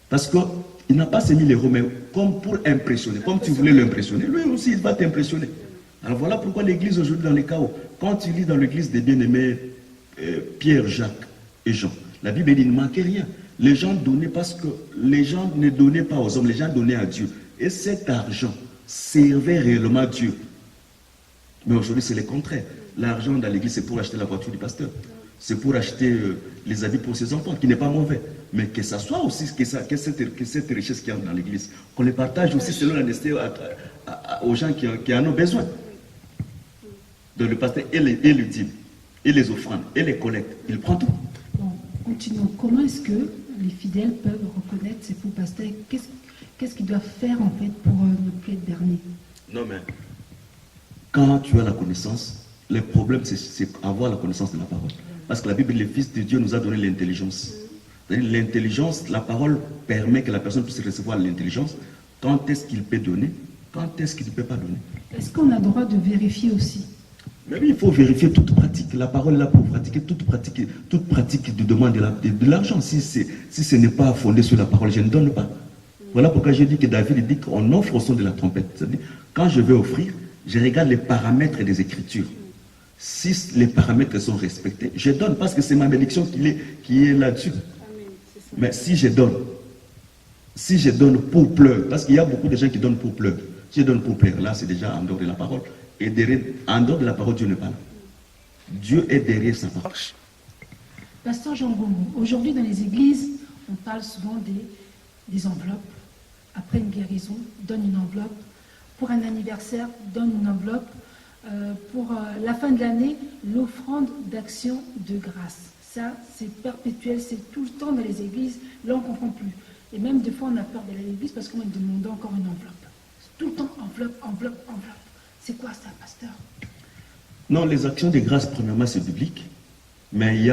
Parce qu'il n'a pas ces 1000 euros, mais comme pour impressionner, comme tu voulais l'impressionner, lui aussi il va t'impressionner. Alors voilà pourquoi l'église aujourd'hui dans les chaos, quand tu lis dans l'église des bien-aimés Pierre, Jacques et Jean, la Bible dit il ne manquait rien. Les gens donnaient parce que les gens ne donnaient pas aux hommes, les gens donnaient à Dieu. Et cet argent servait réellement Dieu. Mais aujourd'hui c'est le contraire. L'argent dans l'église c'est pour acheter la voiture du pasteur. C'est pour acheter les habits pour ses enfants, qui n'est pas mauvais. Mais que ça soit aussi, que cette richesse qu'il y a dans l'église, qu'on les partage aussi selon la nécessité aux gens qui en ont besoin. Donc le pasteur et le dîme, et les offrandes, et les collectes, il prend tout. Bon, continuons. Comment est-ce que les fidèles peuvent reconnaître ces faux pasteurs? Qu'est-ce qu'ils doivent faire en fait pour ne plus être bernés? Non mais, quand tu as la connaissance, le problème c'est avoir la connaissance de la parole. Parce que la Bible, le Fils de Dieu nous a donné l'intelligence. L'intelligence, la parole permet que la personne puisse recevoir l'intelligence. Quand est-ce qu'il peut donner? Quand est-ce qu'il ne peut pas donner? Est-ce qu'on a le droit de vérifier aussi? Mais oui, il faut vérifier toute pratique. La parole est là pour pratiquer toute pratique de demande de l'argent. Si ce n'est pas fondé sur la parole, je ne donne pas. Voilà pourquoi j'ai dit que David dit qu'on offre au son de la trompette. C'est-à-dire, quand je vais offrir, je regarde les paramètres des Écritures. Si les paramètres sont respectés, je donne parce que c'est ma bénédiction qui est là-dessus. Mais si je donne pour pleurer, parce qu'il y a beaucoup de gens qui donnent pour pleurer. Si je donne pour pleurer, là c'est déjà en dehors de la parole. Et en dehors de la parole, Dieu ne parle. Dieu est derrière sa parole. Pasteur Jean Goumou, aujourd'hui dans les églises, on parle souvent des enveloppes. Après une guérison, donne une enveloppe. Pour un anniversaire, donne une enveloppe. Pour la fin de l'année, l'offrande d'action de grâce. Ça, c'est perpétuel, c'est tout le temps dans les églises. Là, on ne comprend plus. Et même des fois, on a peur d'aller à l'église parce qu'on va demander encore une enveloppe. Tout le temps, enveloppe, enveloppe, enveloppe. C'est quoi ça, pasteur? Non, les actions de grâce, premièrement, c'est biblique. Mais il y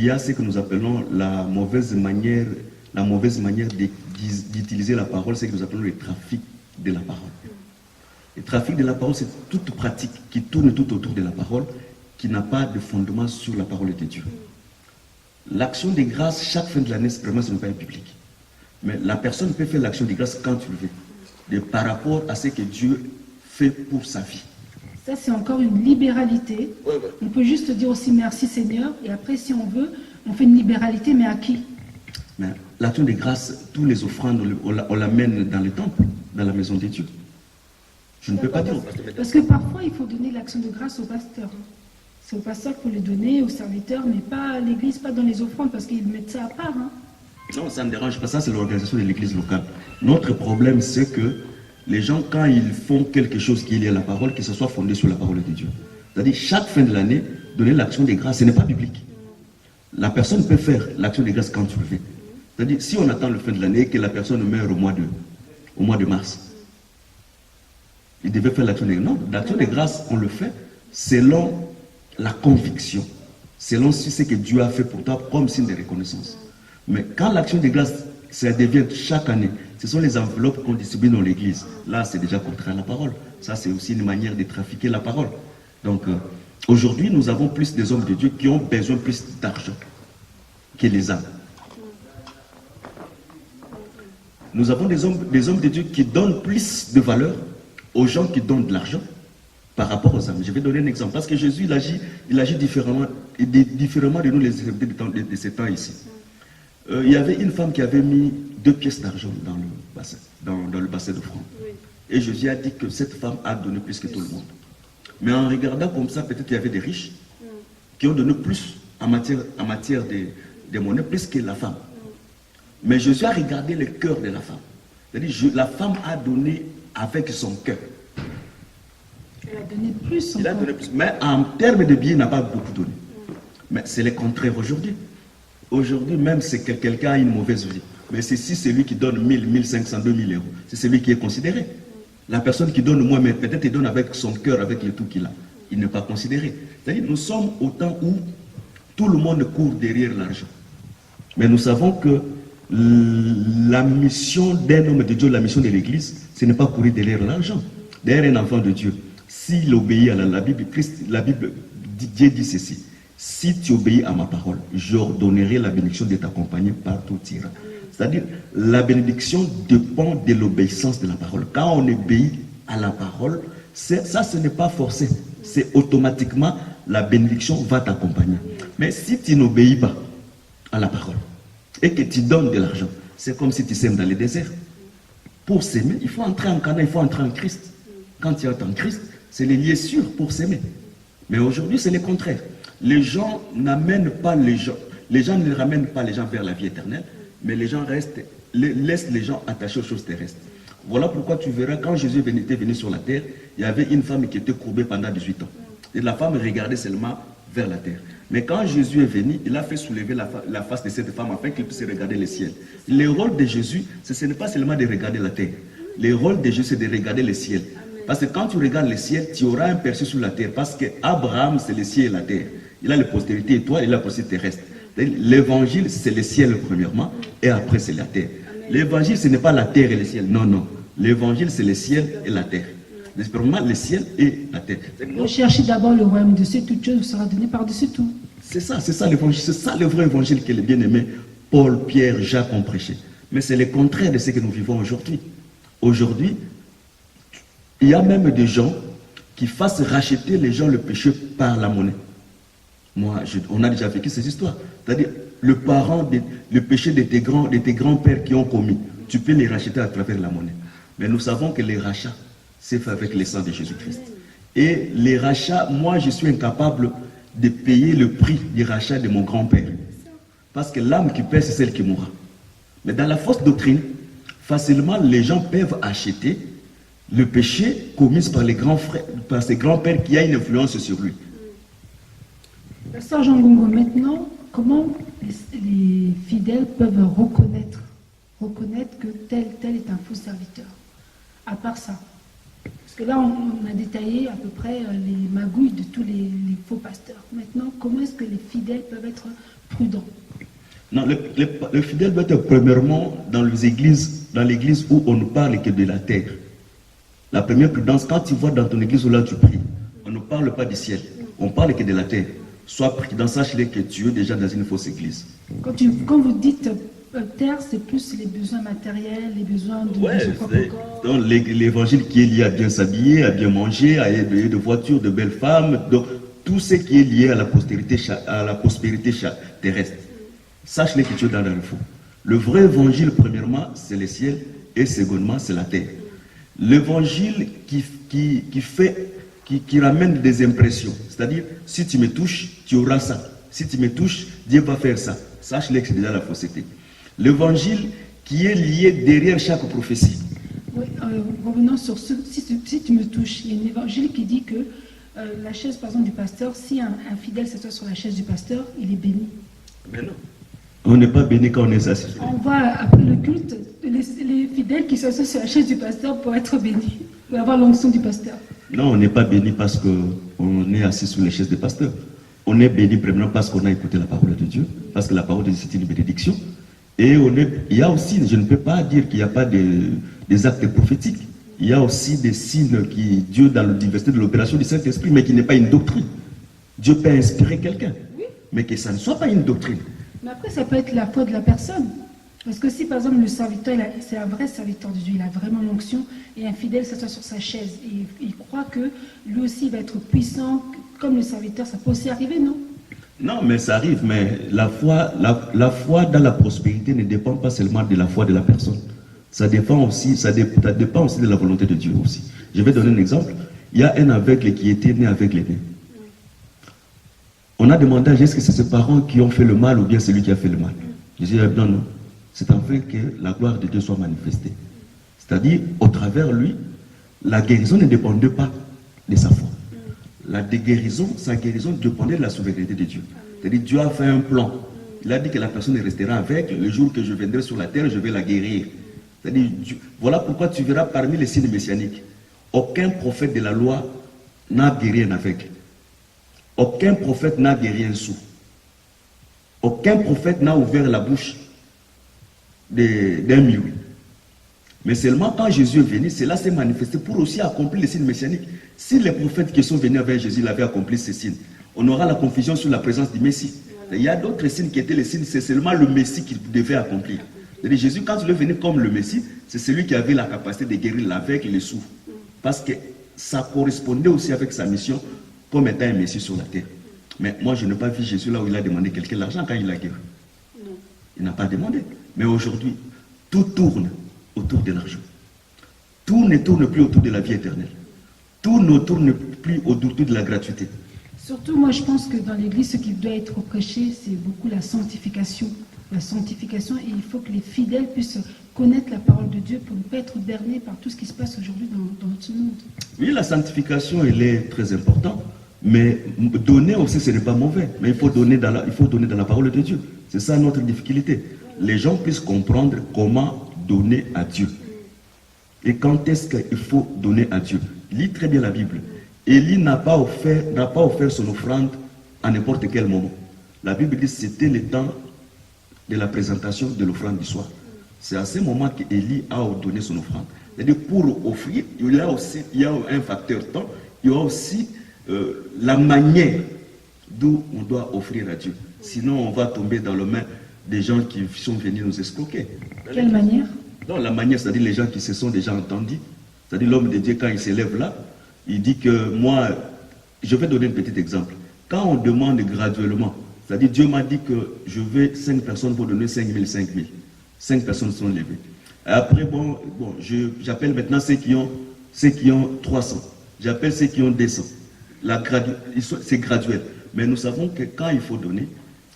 a ce que nous appelons la mauvaise manière d'utiliser la parole, c'est que nous appelons le trafic de la parole. Le trafic de la parole, c'est toute pratique qui tourne tout autour de la parole, qui n'a pas de fondement sur la parole de Dieu. L'action de grâce, chaque fin de l'année, vraiment, ce n'est pas biblique. Mais la personne peut faire l'action de grâce quand tu le veux, par rapport à ce que Dieu fait pour sa vie. Ça, c'est encore une libéralité. Ouais. On peut juste dire aussi merci Seigneur, et après, si on veut, on fait une libéralité, mais à qui? Mais l'action de grâce, tous les offrandes, on l'amène dans le temple, dans la maison de Dieu. Je ne peux pas dire au pasteur. Parce que parfois, il faut donner l'action de grâce au pasteur. C'est au pasteur qu'il faut le donner, au serviteur, mais pas à l'église, pas dans les offrandes, parce qu'ils mettent ça à part. Hein. Non, ça ne me dérange pas. Ça, c'est l'organisation de l'église locale. Notre problème, c'est que les gens, quand ils font quelque chose qui est lié à la parole, que ce soit fondé sur la parole de Dieu. C'est-à-dire, chaque fin de l'année, donner l'action des grâces, ce n'est pas biblique. La personne peut faire l'action des grâces quand tu le fais. C'est-à-dire, si on attend le fin de l'année et que la personne meurt au mois de mars, il devait faire l'action des grâces. Non, l'action des grâces, on le fait selon la conviction, selon ce que Dieu a fait pour toi comme signe de reconnaissance. Mais quand l'action des grâces, ça devient chaque année, ce sont les enveloppes qu'on distribue dans l'église. Là, c'est déjà contraire à la parole. Ça, c'est aussi une manière de trafiquer la parole. Donc, aujourd'hui, nous avons plus des hommes de Dieu qui ont besoin plus d'argent que les âmes. Nous avons des hommes de Dieu qui donnent plus de valeur aux gens qui donnent de l'argent par rapport aux âmes. Je vais donner un exemple. Parce que Jésus, il agit différemment de nous, les serviteurs de ces temps ici. Il y avait une femme qui avait mis 2 pièces d'argent dans le bassin d'offrande. Oui. Et Jésus a dit que cette femme a donné plus que tout le monde. Mais en regardant comme ça, peut-être qu'il y avait des riches qui ont donné plus en matière de monnaie, plus que la femme. Mais Jésus a regardé le cœur de la femme. C'est-à-dire, la femme a donné avec son cœur. Elle a donné plus. Elle a donné plus. Mais en termes de billets, il n'a pas beaucoup donné. Mais c'est le contraire aujourd'hui. Aujourd'hui, même si quelqu'un a une mauvaise vie, mais c'est si c'est lui qui donne 1000, 1500, 2000 euros, c'est celui qui est considéré. La personne qui donne moins, mais peut-être il donne avec son cœur, avec le tout qu'il a. Il n'est pas considéré. C'est-à-dire, nous sommes au temps où tout le monde court derrière l'argent. Mais nous savons que la mission d'un homme de Dieu, la mission de l'Église, ce n'est pas courir derrière l'argent. Derrière un enfant de Dieu, s'il obéit à la Bible, Dieu dit ceci: si tu obéis à ma parole, j'ordonnerai la bénédiction de t'accompagner partout où tu iras. C'est-à-dire, la bénédiction dépend de l'obéissance de la parole. Quand on obéit à la parole, ça, ce n'est pas forcé. C'est automatiquement, la bénédiction va t'accompagner. Mais si tu n'obéis pas à la parole et que tu donnes de l'argent, c'est comme si tu sèmes dans le désert. Pour s'aimer, il faut entrer en Canaan, il faut entrer en Christ. Quand tu entres en Christ, c'est les liens sûrs pour s'aimer. Mais aujourd'hui, c'est le contraire. Les gens n'amènent pas les gens ne ramènent pas les gens vers la vie éternelle, mais les gens laissent les gens attachés aux choses terrestres. Voilà pourquoi tu verras, quand Jésus était venu sur la terre, il y avait une femme qui était courbée pendant 18 ans. Et la femme regardait seulement vers la terre. Mais quand Jésus est venu, il a fait soulever la face de cette femme afin qu'elle puisse regarder le ciel. Le rôle de Jésus, ce n'est pas seulement de regarder la terre. Le rôle de Jésus, c'est de regarder le ciel. Parce que quand tu regardes le ciel, tu auras un perçu sur la terre. Parce que Abraham, c'est le ciel et la terre. Il a la postérité et toi, il a la postérité terrestre. L'évangile, c'est le ciel premièrement, et après c'est la terre. L'évangile, ce n'est pas la terre et le ciel. Non, non. L'évangile, c'est le ciel et la terre. Premièrement, le ciel et la terre. Recherchez d'abord le royaume de Dieu, toute chose vous sera donnée par-dessus tout. C'est ça l'évangile. C'est ça le vrai évangile que les bien-aimés Paul, Pierre, Jacques ont prêché. Mais c'est le contraire de ce que nous vivons aujourd'hui. Aujourd'hui, il y a même des gens qui fassent racheter les gens le péché par la monnaie. On a déjà vécu ces histoires. C'est-à-dire, le péché de tes grands-pères qui ont commis, tu peux les racheter à travers la monnaie. Mais nous savons que les rachats, c'est fait avec le sang de Jésus-Christ. Et les rachats, moi, je suis incapable de payer le prix du rachat de mon grand-père. Parce que l'âme qui paie, c'est celle qui mourra. Mais dans la fausse doctrine, facilement, les gens peuvent acheter le péché commis par ses grands-pères qui a une influence sur lui. Pasteur Jean Ngongo, maintenant, comment les fidèles peuvent reconnaître que tel est un faux serviteur, à part ça? Parce que là, on a détaillé à peu près les magouilles de tous les faux pasteurs. Maintenant, comment est-ce que les fidèles peuvent être prudents? Non, le fidèle doit être premièrement dans l'église où on ne parle que de la terre. La première prudence, quand tu vois dans ton église où là tu pries, on ne parle pas du ciel, on parle que de la terre. Sois prudent, sache-le que tu es déjà dans une fausse église. Quand vous dites terre, c'est plus les besoins matériels, les besoins de son propre corps. Donc l'évangile qui est lié à bien s'habiller, à bien manger, à aider de voitures, de belles femmes, donc tout ce qui est lié à la prospérité terrestre. Sache-le que tu es dans le faux. Le vrai évangile, premièrement, c'est le ciel, et secondement, c'est la terre. L'évangile qui qui ramène des impressions. C'est-à-dire, si tu me touches, tu auras ça. Si tu me touches, Dieu va faire ça. Sache-le que c'est déjà la fausseté. L'évangile qui est lié derrière chaque prophétie. Oui, revenons sur ce, si tu me touches, il y a un évangile qui dit que la chaise, par exemple, du pasteur, si un fidèle s'assoit sur la chaise du pasteur, il est béni. Mais non. On n'est pas béni quand on est assis. On voit après le culte, les fidèles qui s'assoient sur la chaise du pasteur pour être bénis, pour avoir l'onction du pasteur. Non, on n'est pas béni parce qu'on est assis sur les chaises des pasteurs. On est béni premièrement parce qu'on a écouté la parole de Dieu, parce que la parole de Dieu c'est une bénédiction. Et il y a aussi, je ne peux pas dire qu'il n'y a pas des actes prophétiques. Il y a aussi des signes qui, Dieu dans la diversité de l'opération du Saint-Esprit, mais qui n'est pas une doctrine. Dieu peut inspirer quelqu'un, mais que ça ne soit pas une doctrine. Mais après, ça peut être la foi de la personne. Parce que si, par exemple, le serviteur, c'est un vrai serviteur de Dieu, il a vraiment l'onction, et un fidèle s'assoit sur sa chaise, et il croit que lui aussi va être puissant, comme le serviteur, ça peut aussi arriver, non? Non, mais ça arrive, mais la foi dans la prospérité ne dépend pas seulement de la foi de la personne. Ça dépend aussi de la volonté de Dieu aussi. Je vais donner un exemple. Il y a un aveugle qui était né aveugle né. On a demandé à Jésus, est-ce que c'est ses parents qui ont fait le mal ou bien c'est lui qui a fait le mal? Jésus a dit non, non. C'est en fait que la gloire de Dieu soit manifestée. C'est-à-dire, au travers lui, la guérison ne dépendait pas de sa foi. Sa guérison dépendait de la souveraineté de Dieu. C'est-à-dire, Dieu a fait un plan. Il a dit que la personne restera avec. Le jour que je viendrai sur la terre, je vais la guérir. C'est-à-dire, voilà pourquoi tu verras parmi les signes messianiques, aucun prophète de la loi n'a guéri un aveugle. Aucun prophète n'a guéri un sourd. Aucun prophète n'a ouvert la bouche d'un muet. Mais seulement quand Jésus est venu, cela s'est manifesté pour aussi accomplir les signes messianiques. Si les prophètes qui sont venus avec Jésus l'avaient accompli ces signes, on aura la confusion sur la présence du Messie. Il y a d'autres signes qui étaient les signes, c'est seulement le Messie qu'il devait accomplir. C'est-à-dire Jésus, quand il est venu comme le Messie, c'est celui qui avait la capacité de guérir l'aveugle et les sourds. Parce que ça correspondait aussi avec sa mission comme étant un Messie sur la terre. Mais moi, je n'ai pas vu Jésus là où il a demandé quelqu'un l'argent quand il a guéri. Non. Il n'a pas demandé. Mais aujourd'hui, tout tourne autour de l'argent. Tout ne tourne plus autour de la vie éternelle. Tout ne tourne plus autour de la gratuité. Surtout, moi, je pense que dans l'Église, ce qui doit être prêché, c'est beaucoup la sanctification. La sanctification, et il faut que les fidèles puissent connaître la parole de Dieu pour ne pas être bernés par tout ce qui se passe aujourd'hui dans notre monde. Oui, la sanctification, elle est très importante. Mais donner aussi, ce n'est pas mauvais. Mais il faut donner dans la parole de Dieu. C'est ça notre difficulté. Les gens puissent comprendre comment donner à Dieu. Et quand est-ce qu'il faut donner à Dieu? Lis très bien la Bible. Élie n'a pas offert son offrande à n'importe quel moment. La Bible dit que c'était le temps de la présentation de l'offrande du soir. C'est à ce moment qu'Élie a donné son offrande. C'est-à-dire pour offrir, il y a un facteur temps, il y a aussi la manière d'où on doit offrir à Dieu. Sinon, on va tomber dans les mains des gens qui sont venus nous escroquer. Quelle manière? Non, la manière, c'est-à-dire les gens qui se sont déjà entendus. C'est-à-dire l'homme de Dieu, quand il s'élève là, il dit que moi, je vais donner un petit exemple. Quand on demande graduellement, c'est-à-dire Dieu m'a dit que je vais 5 personnes pour donner 5 000, 5 000. 5 personnes sont levées. Après, j'appelle maintenant ceux qui ont 300. J'appelle ceux qui ont 200. C'est graduel. Mais nous savons que quand il faut donner,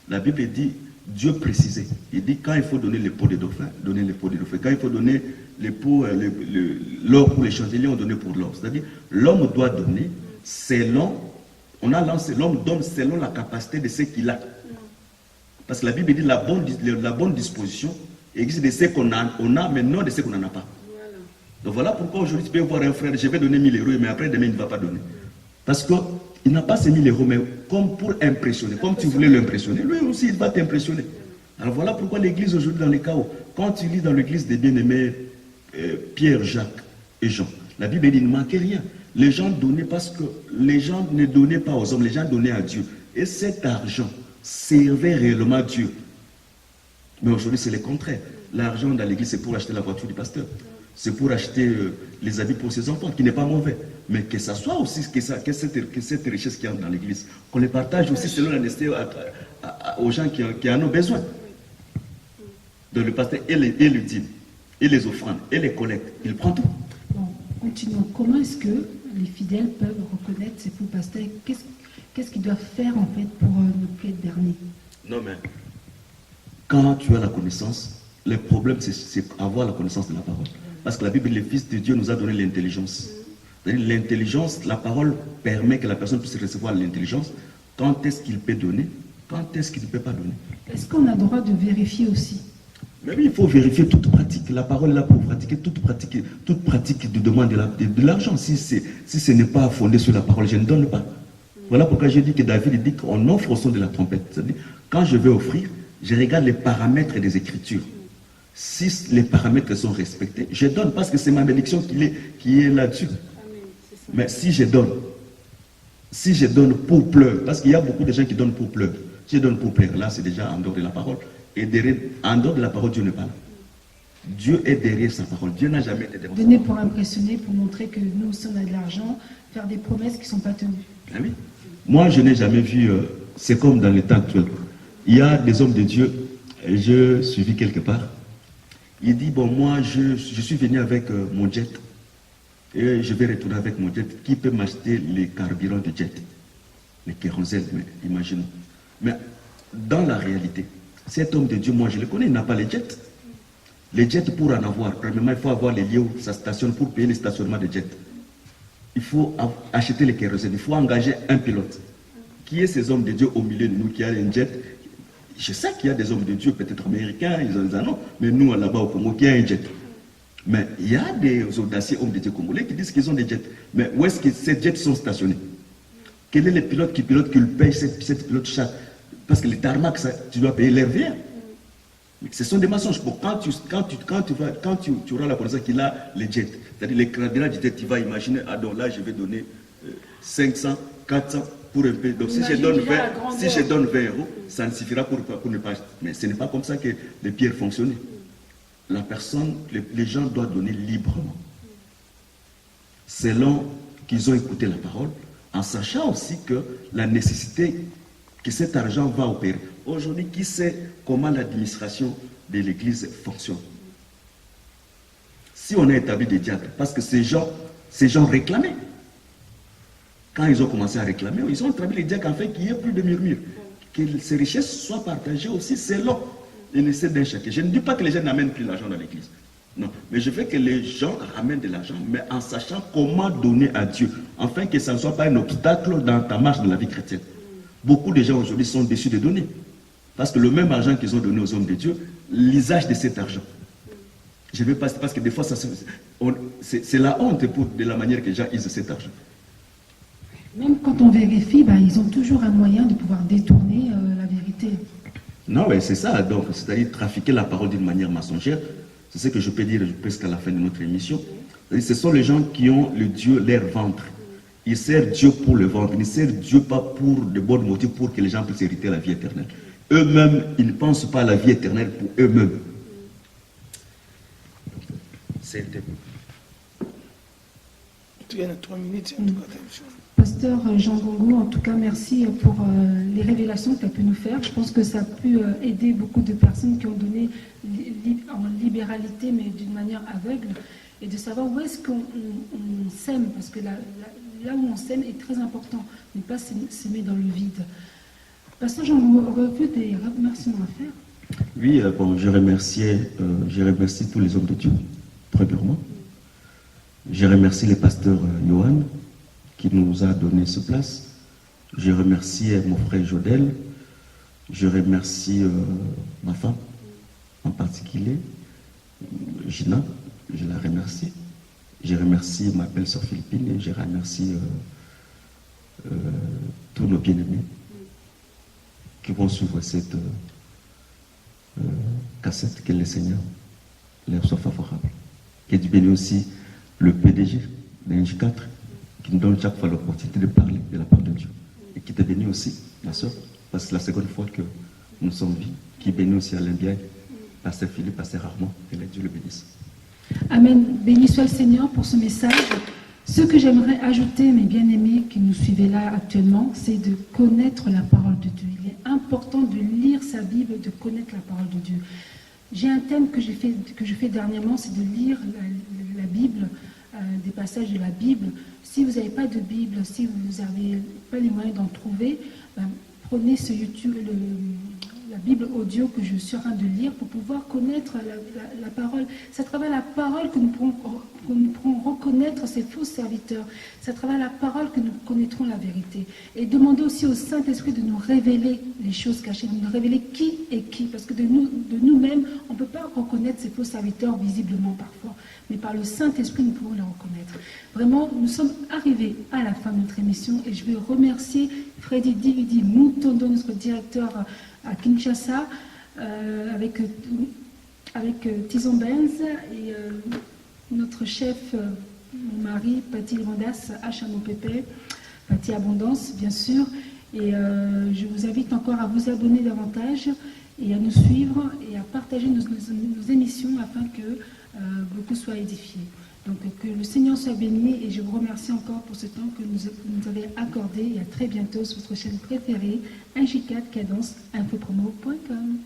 la Bible dit, Dieu précisait. Il dit quand il faut donner les pots de dauphin, donner les pots de dauphin. Quand il faut donner les pots, l'or pour les chandeliers, on donne pour l'or. C'est-à-dire, l'homme doit donner selon, l'homme donne selon la capacité de ce qu'il a. Parce que la Bible dit la bonne disposition existe de ce qu'on a, mais non de ce qu'on n'en a pas. Donc voilà pourquoi aujourd'hui tu peux voir un frère, je vais donner 1000 euros, mais après demain il ne va pas donner. Parce qu'il n'a pas ces 1000 euros, mais comme pour impressionner, comme tu voulais l'impressionner, lui aussi il va t'impressionner. Alors voilà pourquoi l'église aujourd'hui dans les chaos. Quand tu lis dans l'église des bien-aimés Pierre, Jacques et Jean, la Bible dit il ne manquait rien. Les gens donnaient parce que les gens ne donnaient pas aux hommes, les gens donnaient à Dieu. Et cet argent servait réellement Dieu. Mais aujourd'hui c'est le contraire. L'argent dans l'église c'est pour acheter la voiture du pasteur. C'est pour acheter les habits pour ses enfants, qui n'est pas mauvais. Mais que ça soit aussi, que cette richesse qui entre dans l'église, qu'on les partage aussi selon la nécessité aux gens qui en ont besoin. Donc le pasteur et le dîme, et les offrandes, et les collectes, il prend tout. Bon, continuons. Comment est-ce que les fidèles peuvent reconnaître ces faux pasteurs? Qu'est-ce qu'ils doivent faire en fait pour ne plus être bernés? Non, mais quand tu as la connaissance, le problème c'est avoir la connaissance de la parole. Parce que la Bible, le Fils de Dieu nous a donné l'intelligence. C'est-à-dire l'intelligence, la parole permet que la personne puisse recevoir l'intelligence. Quand est-ce qu'il peut donner? Quand est-ce qu'il ne peut pas donner? Est-ce qu'on a le droit de vérifier aussi? Mais oui, il faut vérifier toute pratique. La parole est là pour pratiquer toute pratique de demande de l'argent. Si ce n'est pas fondé sur la parole, je ne donne pas. Voilà pourquoi je dis que David dit qu'on offre au son de la trompette. C'est-à-dire, quand je vais offrir, je regarde les paramètres des Écritures. Si les paramètres sont respectés, je donne parce que c'est ma bénédiction qui est là-dessus. Mais si je donne pour pleurer, parce qu'il y a beaucoup de gens qui donnent pour pleurer. Si je donne pour pleurer, là c'est déjà en dehors de la parole. Et derrière, en dehors de la parole, Dieu n'est pas là. Dieu est derrière sa parole. Dieu n'a jamais été derrière. Donner pour impressionner, pour montrer que nous aussi on a de l'argent, faire des promesses qui ne sont pas tenues. Ah oui. Moi je n'ai jamais vu, c'est comme dans les temps actuels. Il y a des hommes de Dieu, je suivis quelque part. Il dit, bon, moi, je suis venu avec mon jet et je vais retourner avec mon jet. Qui peut m'acheter les carburants de jet? Les kérosène, mais imaginons. Mais dans la réalité, cet homme de Dieu, moi, je le connais, il n'a pas les jets. Les jets, pour en avoir, premièrement, il faut avoir les lieux où ça stationne pour payer les stationnements de jets. Il faut acheter les kérosène, il faut engager un pilote. Qui est ces hommes de Dieu au milieu de nous qui a un jet? Je sais qu'il y a des hommes de Dieu, peut-être américains, ils ont des anneaux, mais nous, là-bas au Congo, qui a un jet. Mais il y a des audacieux hommes de Dieu congolais qui disent qu'ils ont des jets. Mais où est-ce que ces jets sont stationnés? Quel est le pilote qui paye cette pilote chaque? Parce que les tarmacs, tu dois payer l'air vert. Ce sont des mensonges. Bon, quand tu auras la connaissance qu'il a les jets, c'est-à-dire les carburants du jet, tu vas imaginer, ah donc là, je vais donner 500, 400 pour un peu. Donc si je donne 20 euros, ça ne suffira pour ne pas acheter. Mais ce n'est pas comme ça que les pierres fonctionnent. La personne, les gens doivent donner librement. Selon qu'ils ont écouté la parole, en sachant aussi que la nécessité que cet argent va opérer. Aujourd'hui, qui sait comment l'administration de l'Église fonctionne? Si on a établi des diacres, parce que ces gens réclamaient. Quand ils ont commencé à réclamer, ils ont établi les diacres en fait qu'il n'y ait plus de murmures. Que ces richesses soient partagées aussi selon les nécessités d'un chacun. Je ne dis pas que les gens n'amènent plus l'argent dans l'Église. Non, mais je veux que les gens ramènent de l'argent, mais en sachant comment donner à Dieu, afin que ça ne soit pas un obstacle dans ta marche de la vie chrétienne. Beaucoup de gens aujourd'hui sont déçus de donner. Parce que le même argent qu'ils ont donné aux hommes de Dieu, l'usage de cet argent. Je vais passer parce que des fois, c'est la honte de la manière que les gens usent cet argent. Même quand on vérifie, ils ont toujours un moyen de pouvoir détourner la vérité. Non, mais c'est ça. Donc, c'est-à-dire trafiquer la parole d'une manière mensongère. C'est ce que je peux dire presque à la fin de notre émission. Ce sont les gens qui ont le Dieu, leur ventre. Ils servent Dieu pour le ventre. Ils ne servent Dieu pas pour de bons motifs, pour que les gens puissent hériter la vie éternelle. Eux-mêmes, ils ne pensent pas à la vie éternelle pour eux-mêmes. C'était bon. Tu as 3 minutes. Pasteur Jean Gongo, en tout cas, merci pour les révélations que tu as pu nous faire. Je pense que ça a pu aider beaucoup de personnes qui ont donné en libéralité, mais d'une manière aveugle, et de savoir où est-ce qu'on sème, parce que là où on sème est très important, ne pas s'aimer dans le vide. Pasteur Jean Gongo, aurais-tu des remerciements à faire? Oui, bon, je remercie tous les hommes de Dieu, premièrement. Je remercie le pasteur Johan, qui nous a donné ce place. Je remercie mon frère Jodel. Je remercie ma femme, en particulier, Gina, je la remercie. Je remercie ma belle-sœur Philippine et je remercie tous nos bien-aimés qui vont suivre cette cassette. Que le Seigneur leur soit favorable. Que Dieu bénisse aussi le PDG de NJ4 qui nous donne chaque fois l'opportunité de parler de la part de Dieu. Et qui te bénit aussi, ma soeur, parce que c'est la seconde fois que nous sommes vus, qui bénit aussi Alain Biaï, Pasteur Philippe, Pasteur Armand, que Dieu le bénisse. Amen. Béni soit le Seigneur pour ce message. Ce que j'aimerais ajouter, mes bien-aimés qui nous suivez là actuellement, c'est de connaître la parole de Dieu. Il est important de lire sa Bible, de connaître la parole de Dieu. J'ai un thème que je fais dernièrement, c'est de lire la Bible des passages de la Bible. Si vous n'avez pas de Bible, si vous n'avez pas les moyens d'en trouver, prenez ce YouTube, la Bible audio que je suis en train de lire pour pouvoir connaître la parole. C'est à travers la parole que nous pourrons reconnaître ces faux serviteurs. C'est à travers la parole que nous connaîtrons la vérité. Et demandez aussi au Saint-Esprit de nous révéler les choses cachées, de nous révéler qui est qui. Parce que de nous-mêmes, on ne peut pas reconnaître ces faux serviteurs visiblement parfois. Mais par le Saint-Esprit, nous pouvons les reconnaître. Vraiment, nous sommes arrivés à la fin de notre émission et je veux remercier Freddy Dividi Mutondo, notre directeur à Kinshasa, avec Tison Benz et notre chef, mon mari, Patti Grandas, HMOPP, Patti Abondance, bien sûr. Et je vous invite encore à vous abonner davantage et à nous suivre et à partager nos émissions afin que beaucoup soient édifiés. Donc que le Seigneur soit béni et je vous remercie encore pour ce temps que nous avez accordé et à très bientôt sur votre chaîne préférée, 1J4 Cadence, infopromo.com.